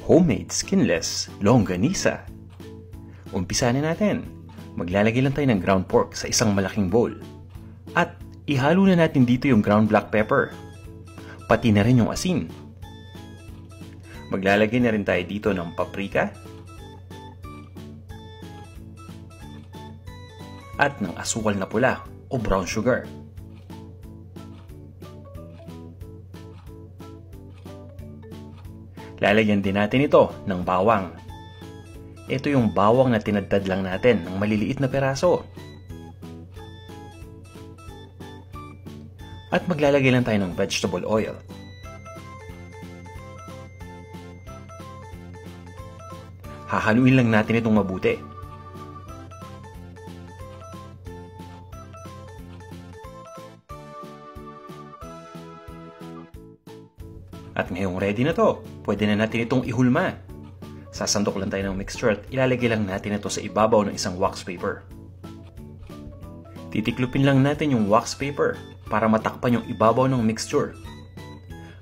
homemade skinless longganisa. Umpisa na natin. Maglalagay lang tayo ng ground pork sa isang malaking bowl. At ihalo na natin dito yung ground black pepper. Pati na rin yung asin. Maglalagay na rin tayo dito ng paprika. At ng asukal na pula o brown sugar. Lalagyan din natin ito ng bawang. Ito yung bawang na tinadtad lang natin ng maliliit na peraso. At maglalagay lang tayo ng vegetable oil. Hahaluin lang natin itong mabuti. At ngayong ready na to, pwede na natin itong ihulma. Sasandok lang tayo ng mixture at ilalagay lang natin ito sa ibabaw ng isang wax paper. Titiklupin lang natin yung wax paper para matakpan yung ibabaw ng mixture.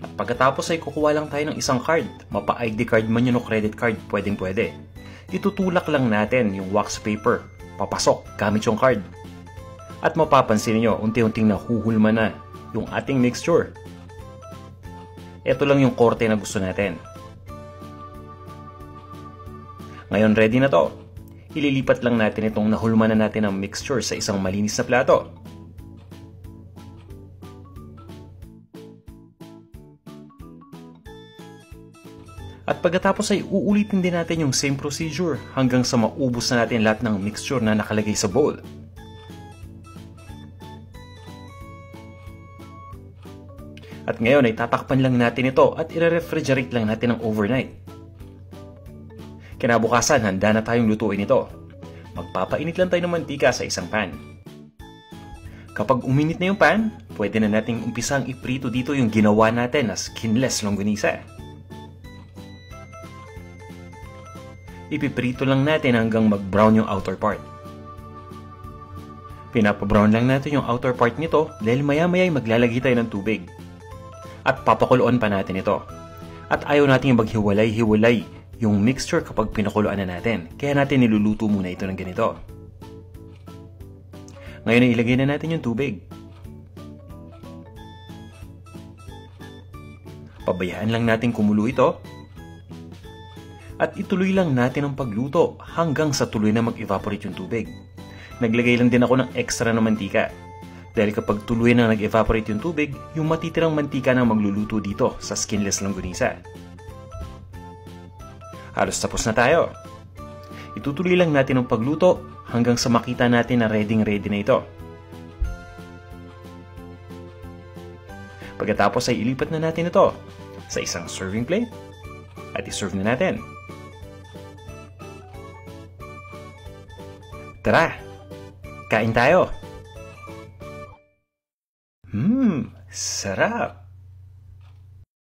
At pagkatapos ay kukuha lang tayo ng isang card, mapa-ID card man yun o credit card, pwedeng pwede. Itutulak lang natin yung wax paper, papasok gamit yung card. At mapapansin niyo, unti-unting nahuhulma na yung ating mixture. Ito lang yung korte na gusto natin. Ngayon ready na to. Ililipat lang natin itong nahulma na natin ang mixture sa isang malinis na plato. At pagkatapos ay uulitin din natin yung same procedure hanggang sa maubos na natin lahat ng mixture na nakalagay sa bowl. At ngayon ay tatakpan lang natin ito at i-refrigerate lang natin ng overnight. Kinabukasan, handa na tayong lutuin ito. Magpapainit lang tayo ng mantika sa isang pan. Kapag uminit na yung pan, pwede na nating umpisang iprito dito yung ginawa natin na skinless longganisa. Ipiprito lang natin hanggang mag-brown yung outer part. Pinapabrown lang natin yung outer part nito dahil maya-maya ay maglalagay tayo ng tubig. At papakuloan pa natin ito. At ayaw natin maghiwalay-hiwalay yung mixture kapag pinakuluan na natin. Kaya natin niluluto muna ito ng ganito. Ngayon ay ilagay na natin yung tubig. Pabayaan lang natin kumulo ito. At ituloy lang natin ang pagluto hanggang sa tuloy na mag-evaporate yung tubig. Naglagay lang din ako ng extra na mantika. Dahil kapag tuloy na nag-evaporate yung tubig, yung matitirang mantika na magluluto dito sa skinless longganisa. Halos tapos na tayo. Itutuloy lang natin ang pagluto hanggang sa makita natin na ready na ito. Pagkatapos ay ilipat na natin ito sa isang serving plate at iserve na natin. Tara, kain tayo! Sarap!